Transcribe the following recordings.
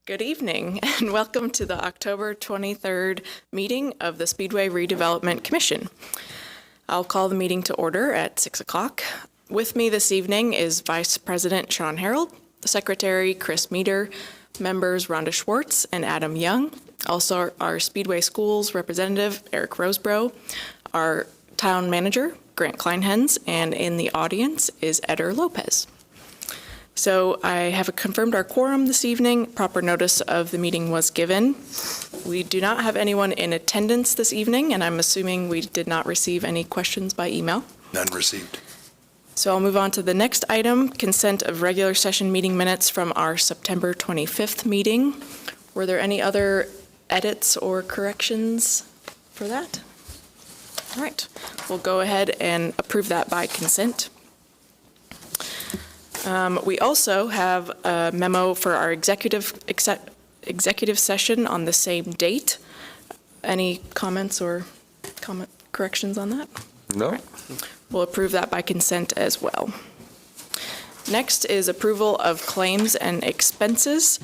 Good evening and welcome to the October 23rd meeting of the Speedway Redevelopment Commission. I'll call the meeting to order at 6 o'clock. With me this evening is Vice President Sean Harold, Secretary Chris Meeder, members Rhonda Schwartz and Adam Young, also our Speedway Schools representative Eric Rosebrough, our town manager Grant Kleinhens, and in the audience is Eder Lopez. So I have confirmed our quorum this evening. Proper notice of the meeting was given. We do not have anyone in attendance this evening, and I'm assuming we did not receive any questions by email. None received. So I'll move on to the next item, consent of regular session meeting minutes from our September 25th meeting. Were there any other edits or corrections for that? All right, we'll go ahead and approve that by consent. We also have a memo for our executive session on the same date. Any comments or corrections on that? No. Right. We'll approve that by consent as well. Next is approval of claims and expenses.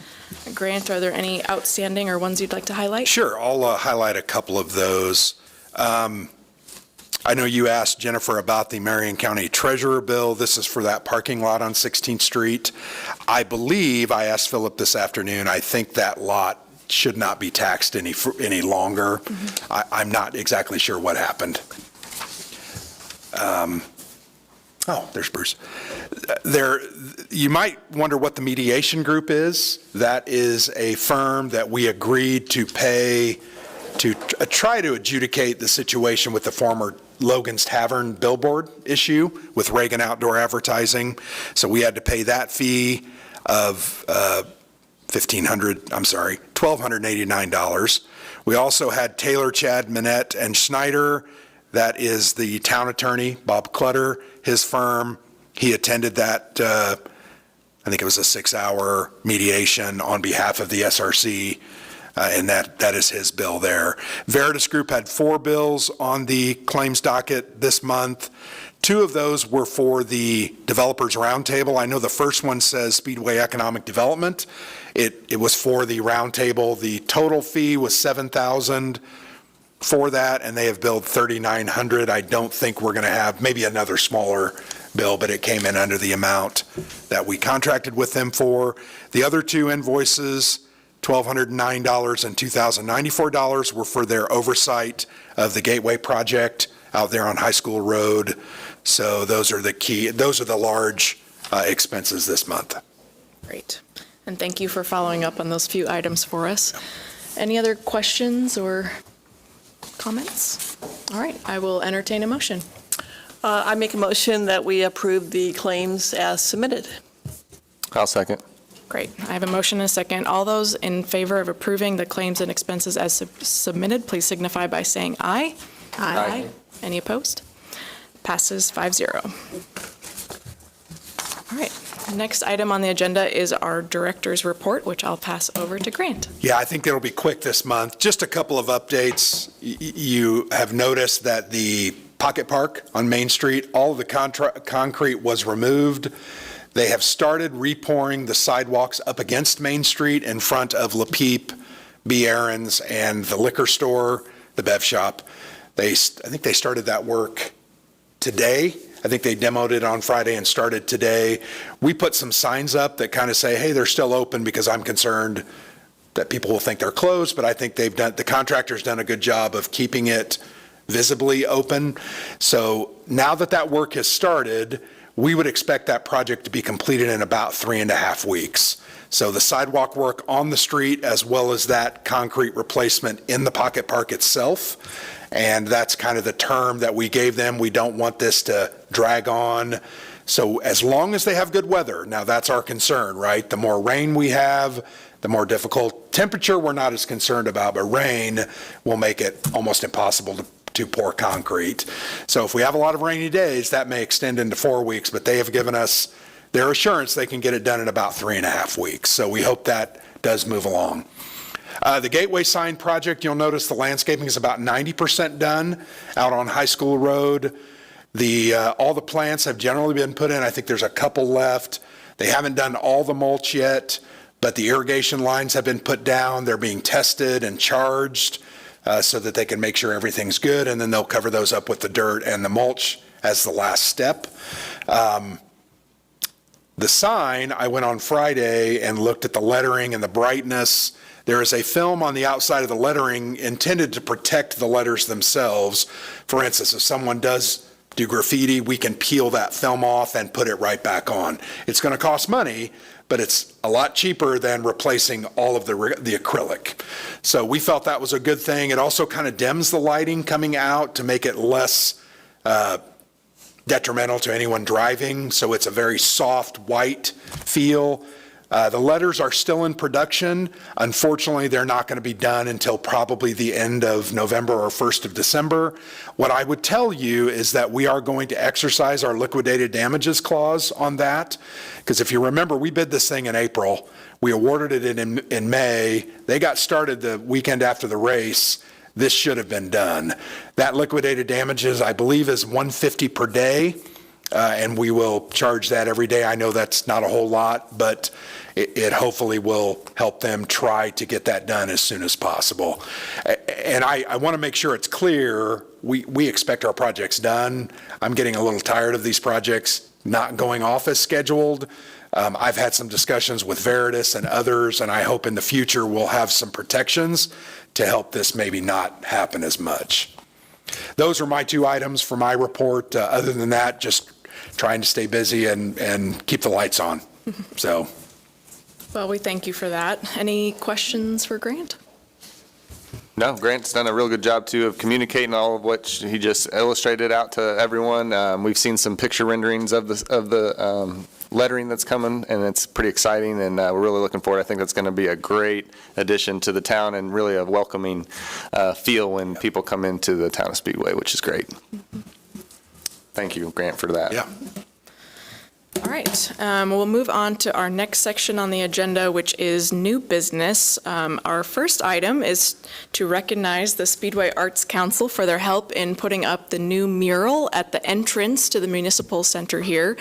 Grant, are there any outstanding or ones you'd like to highlight? Sure, I'll highlight a couple of those. I know you asked Jennifer about the Marion County Treasurer bill. This is for that parking lot on 16th Street. I believe, I asked Philip this afternoon, I think that lot should not be taxed any longer. Mm-hmm. I'm not exactly sure what happened. Oh, there's Bruce. You might wonder what the mediation group is. That is a firm that we agreed to pay to try to adjudicate the situation with the former Logan's Tavern billboard issue with Reagan Outdoor Advertising. So we had to pay that fee of $1,289. We also had Taylor, Chad, Minette, and Schneider. That is the town attorney, Bob Clutter, his firm. He attended that, I think it was a 6-hour mediation on behalf of the SRC. And that is his bill there. Veritas Group had 4 bills on the claims docket this month. 2 of those were for the Developers Roundtable. I know the first one says Speedway Economic Development. It was for the roundtable. The total fee was $7,000 for that, and they have billed $3,900. I don't think we're going to have maybe another smaller bill, but it came in under the amount that we contracted with them for. The other 2 invoices, $1,209 and $2,094, were for their oversight of the Gateway project out there on High School Road. So those are the large expenses this month. Great. And thank you for following up on those few items for us. Any other questions or comments? All right, I will entertain a motion. I make a motion that we approve the claims as submitted. I'll second. Great. I have a motion and a second. All those in favor of approving the claims and expenses as submitted, please signify by saying aye. Aye. Any opposed? Passes 5-0. All right. Next item on the agenda is our director's report, which I'll pass over to Grant. Yeah, I think it'll be quick this month. Just a couple of updates. You have noticed that the Pocket Park on Main Street, all of the concrete was removed. They have started repouring the sidewalks up against Main Street in front of La Peep, B. Aaron's, and the liquor store, the Bev Shop. I think they started that work today. I think they demoed it on Friday and started today. We put some signs up that kind of say, hey, they're still open, because I'm concerned that people will think they're closed, but I think the contractor's done a good job of keeping it visibly open. So now that work has started, we would expect that project to be completed in about 3.5 weeks. So the sidewalk work on the street, as well as that concrete replacement in the Pocket Park itself. And that's kind of the term that we gave them. We don't want this to drag on. So as long as they have good weather, now that's our concern, right? The more rain we have, the more difficult. Temperature we're not as concerned about, but rain will make it almost impossible to pour concrete. So if we have a lot of rainy days, that may extend into 4 weeks, but they have given us their assurance they can get it done in about 3.5 weeks. So we hope that does move along. The Gateway sign project, you'll notice the landscaping is about 90% done out on High School Road. All the plants have generally been put in. I think there's a couple left. They haven't done all the mulch yet, but the irrigation lines have been put down. They're being tested and charged so that they can make sure everything's good, and then they'll cover those up with the dirt and the mulch as the last step. The sign, I went on Friday and looked at the lettering and the brightness. There is a film on the outside of the lettering intended to protect the letters themselves. For instance, if someone does do graffiti, we can peel that film off and put it right back on. It's going to cost money, but it's a lot cheaper than replacing all of the acrylic. So we felt that was a good thing. It also kind of dims the lighting coming out to make it less detrimental to anyone driving, so it's a very soft white feel. The letters are still in production. Unfortunately, they're not going to be done until probably the end of November or 1st of December. What I would tell you is that we are going to exercise our liquidated damages clause on that, because if you remember, we bid this thing in April. We awarded it in May. They got started the weekend after the race. This should have been done. That liquidated damages, I believe, is $150 per day, and we will charge that every day. I know that's not a whole lot, but it hopefully will help them try to get that done as soon as possible. And I want to make sure it's clear, we expect our projects done. I'm getting a little tired of these projects not going off as scheduled. I've had some discussions with Veritas and others, and I hope in the future we'll have some protections to help this maybe not happen as much. Those are my two items for my report. Other than that, just trying to stay busy and keep the lights on. So. Well, we thank you for that. Any questions for Grant? No, Grant's done a real good job, too, of communicating all of what he just illustrated out to everyone. We've seen some picture renderings of the lettering that's coming, and it's pretty exciting, and we're really looking forward. I think that's going to be a great addition to the town and really a welcoming feel when people come into the town of Speedway, which is great. Thank you, Grant, for that. Yeah. All right, we'll move on to our next section on the agenda, which is new business. Our first item is to recognize the Speedway Arts Council for their help in putting up the new mural at the entrance to the municipal center here.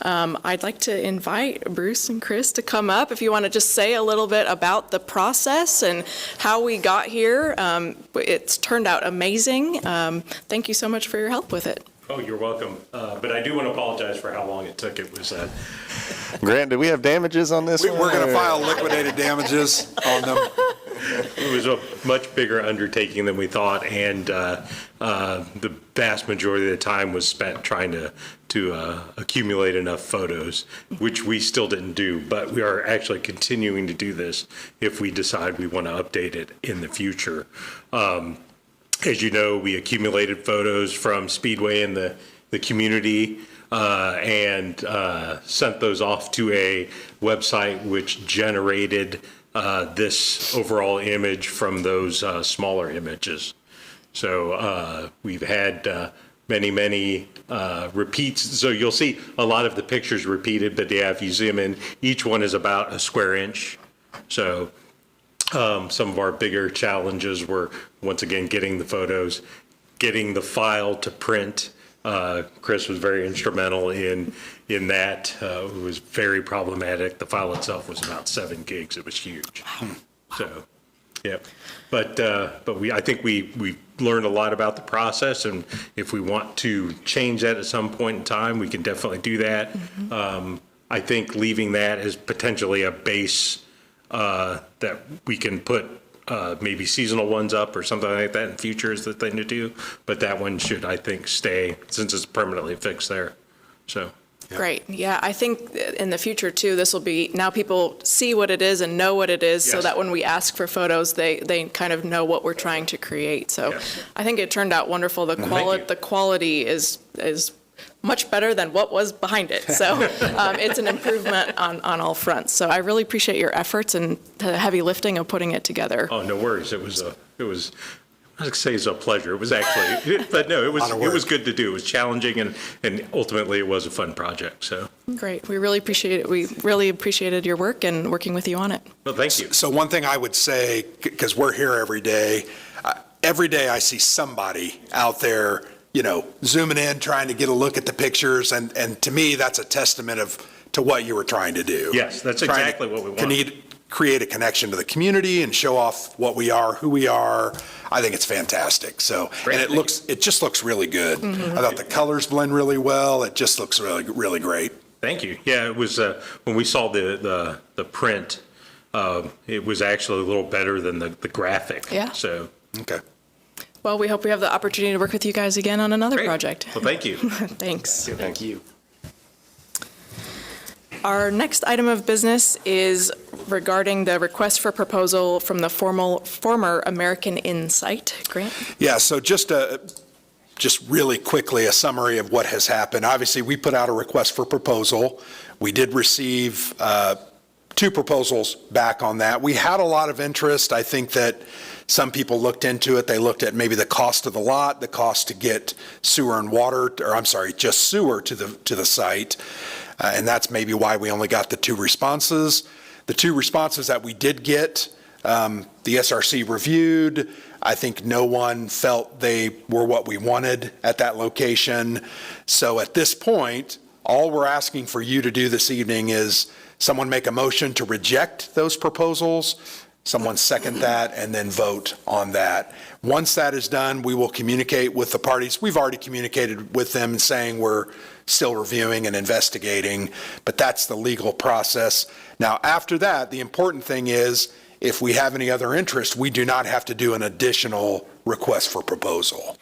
I'd like to invite Bruce and Chris to come up if you want to just say a little bit about the process and how we got here. It's turned out amazing. Thank you so much for your help with it. Oh, you're welcome. But I do want to apologize for how long it took. It was Grant, do we have damages on this one? We're going to file liquidated damages on them. it was a much bigger undertaking than we thought, and the vast majority of the time was spent trying to accumulate enough photos, which we still didn't do. But we are actually continuing to do this if we decide we want to update it in the future. As you know, we accumulated photos from Speedway and the community and sent those off to a website which generated this overall image from those smaller images. So we've had many repeats. So you'll see a lot of the pictures repeated, but yeah, if you zoom in, each one is about a square inch. So some of our bigger challenges were, once again, getting the photos, getting the file to print. Chris was very instrumental in that. It was very problematic. The file itself was about 7 gigs. It was huge. Wow. So, yeah. But I think we learned a lot about the process, and if we want to change that at some point in time, we can definitely do that. Mm-hmm. I think leaving that as potentially a base that we can put maybe seasonal ones up or something like that in future is the thing to do. But that one should, I think, stay since it's permanently fixed there. So. Yeah. Great. Yeah, I think in the future too, this will be, now people see what it is and know what it is, yes, so that when we ask for photos, they kind of know what we're trying to create. So yes, I think it turned out wonderful. The quality is much better than what was behind it. So it's an improvement on all fronts. So I really appreciate your efforts and the heavy lifting of putting it together. Oh, no worries. It was I was say it's a pleasure. It was actually, but no, it was good to do. It was challenging, and ultimately it was a fun project. So great. We really appreciate it. We really appreciated your work and working with you on it. Well, thank you. So one thing I would say, because we're here every day I see somebody out there, zooming in, trying to get a look at the pictures, and to me, that's a testament to what you were trying to do. Yes, that's exactly what we want. create a connection to the community and show off what we are, who we are. I think it's fantastic. So, and it just looks really good. I thought the colors blend really well. It just looks really, really great. Thank you. Yeah, it was, when we saw the print, it was actually a little better than the graphic. Yeah. So, Okay. Well, we hope we have the opportunity to work with you guys again on another great. project. Well, thank you. Thanks. Thank you. Our next item of business is regarding the request for proposal from the former American Inn site. Grant? Yeah, so just really quickly, a summary of what has happened. Obviously, we put out a request for proposal. We did receive 2 proposals back on that. We had a lot of interest. I think that some people looked into it. They looked at maybe the cost of the lot, the cost to get sewer and water, or I'm sorry, just sewer to the site. And that's maybe why we only got the 2 responses. The 2 responses that we did get, the SRC reviewed. I think no one felt they were what we wanted at that location. So at this point, all we're asking for you to do this evening is someone make a motion to reject those proposals, someone second that, and then vote on that. Once that is done, we will communicate with the parties. We've already communicated with them saying we're still reviewing and investigating, but that's the legal process. Now, after that, the important thing is if we have any other interest, we do not have to do an additional request for proposal.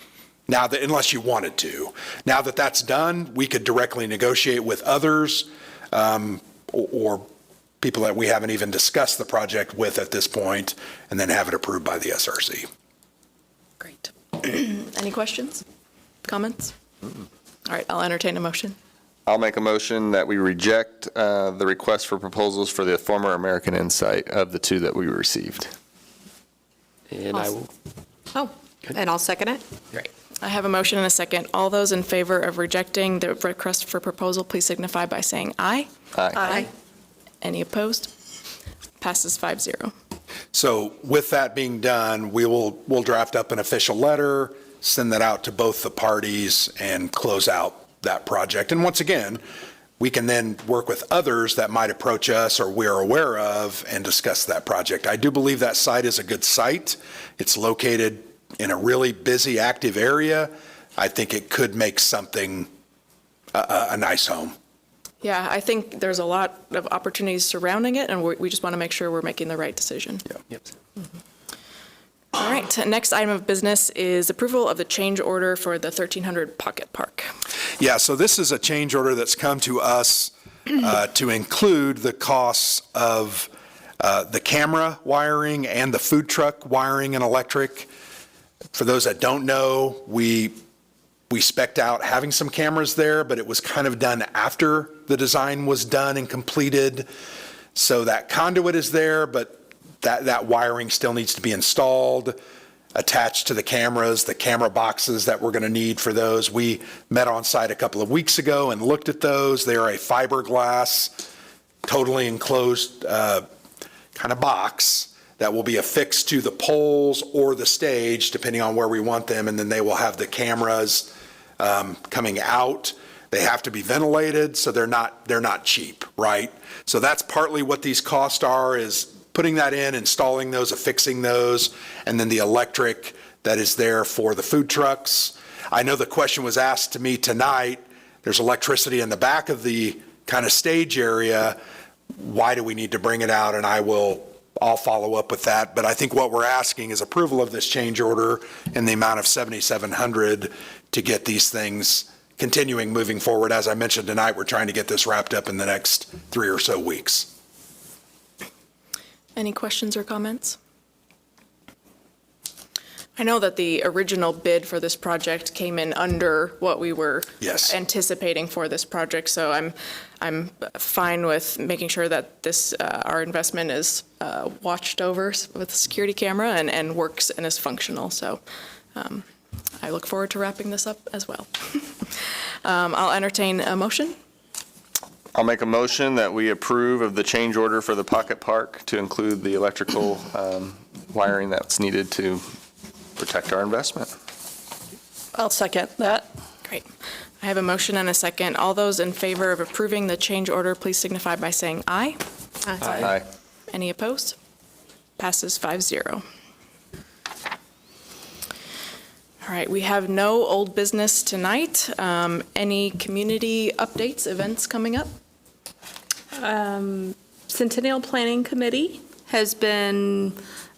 Now that, unless you wanted to. Now that that's done, we could directly negotiate with others or people that we haven't even discussed the project with at this point, and then have it approved by the SRC. Great. Any questions? Comments? All right, I'll entertain a motion. I'll make a motion that we reject the request for proposals for the former American Inn site of the 2 that we received. And I will, Oh, and I'll second it. Great. I have a motion and a second. All those in favor of rejecting the request for proposal, please signify by saying aye. Aye. Any opposed? Passes 5-0. So with that being done, we'll draft up an official letter, send that out to both the parties, and close out that project. And once again, we can then work with others that might approach us or we're aware of and discuss that project. I do believe that site is a good site. It's located in a really busy, active area. I think it could make something a nice home. Yeah, I think there's a lot of opportunities surrounding it, and we just want to make sure we're making the right decision. yep. All right, next item of business is approval of the change order for the 1300 Pocket Park. Yeah, so this is a change order that's come to us to include the costs of the camera wiring and the food truck wiring and electric. For those that don't know, we spec'd out having some cameras there, but it was kind of done after the design was done and completed. So that conduit is there, but that wiring still needs to be installed, attached to the cameras, the camera boxes that we're going to need for those. We met on site a couple of weeks ago and looked at those. They are a fiberglass, totally enclosed kind of box that will be affixed to the poles or the stage, depending on where we want them, and then they will have the cameras coming out. They have to be ventilated, so they're not cheap, right? So that's partly what these costs are, is putting that in, installing those, affixing those, and then the electric that is there for the food trucks. I know the question was asked to me tonight. There's electricity in the back of the kind of stage area. Why do we need to bring it out? And I'll follow up with that. But I think what we're asking is approval of this change order in the amount of $7,700 to get these things continuing moving forward. As I mentioned tonight, we're trying to get this wrapped up in the next 3 or so weeks. Any questions or comments? I know that the original bid for this project came in under what we were Yes. anticipating for this project, so I'm fine with making sure that this, our investment is watched over with a security camera and works and is functional. So I look forward to wrapping this up as well. I'll entertain a motion. I'll make a motion that we approve of the change order for the Pocket Park to include the electrical wiring that's needed to protect our investment. I'll second that. Great. I have a motion and a second. All those in favor of approving the change order, please signify by saying aye. Aye. Any opposed? Passes 5-0. All right, we have no old business tonight. Any community updates, events coming up? Centennial Planning Committee has been,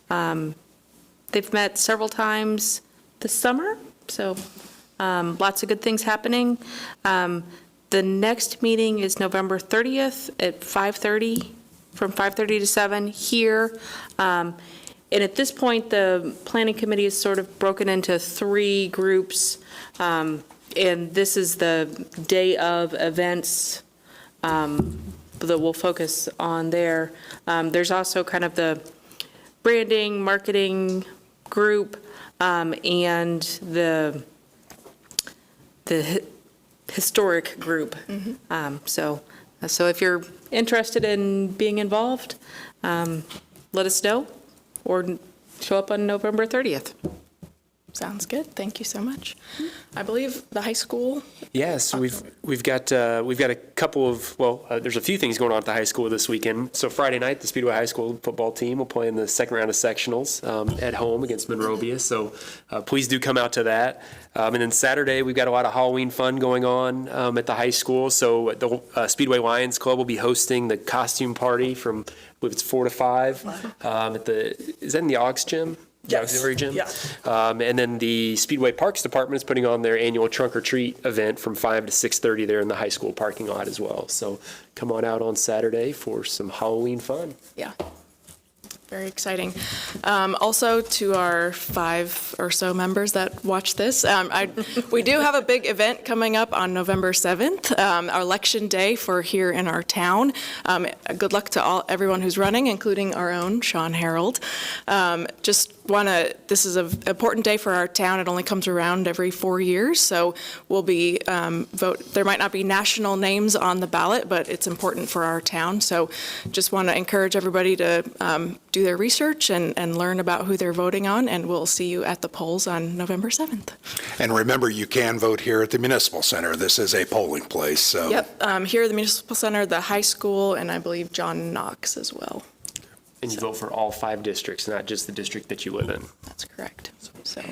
they've met several times this summer, so lots of good things happening. The next meeting is November 30th at 5:30, from 5:30 to 7 here. And at this point, the planning committee is sort of broken into 3 groups. And this is the day of events that we'll focus on there. There's also kind of the branding, marketing group, and the historic group. So if you're interested in being involved, let us know or show up on November 30th. Sounds good. Thank you so much. I believe the high school. Yes, we've got a couple of, there's a few things going on at the high school this weekend. So Friday night, the Speedway High School football team will play in the second round of sectionals at home against Monrovia. So please do come out to that. And then Saturday, we've got a lot of Halloween fun going on at the high school. So the Speedway Lions Club will be hosting the costume party from, I believe it's 4 to 5 is that in the Augs Gym? Yes. Auxiliary Gym? Yeah. And then the Speedway Parks Department is putting on their annual trunk or treat event from 5 to 6:30 there in the high school parking lot as well. So come on out on Saturday for some Halloween fun. Yeah. Very exciting. Also, to our 5 or so members that watch this, we do have a big event coming up on November 7th, our election day for here in our town. Good luck to everyone who's running, including our own Sean Harold. This is an important day for our town. It only comes around every 4 years, so we'll be there might not be national names on the ballot, but it's important for our town. So just want to encourage everybody to do their research and learn about who they're voting on, and we'll see you at the polls on November 7th. And remember, you can vote here at the Municipal Center. This is a polling place, so. Yep, here at the Municipal Center, the high school, and I believe John Knox as well. And you vote for all 5 districts, not just the district that you live in. That's correct. So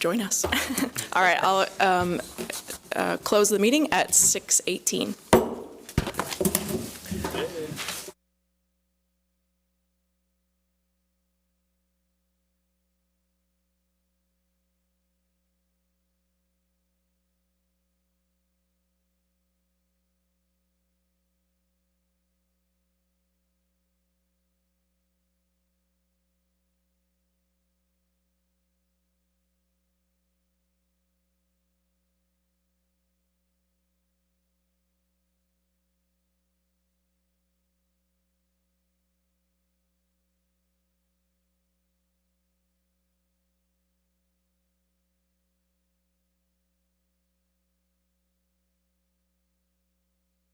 join us. All right, I'll close the meeting at 6:18.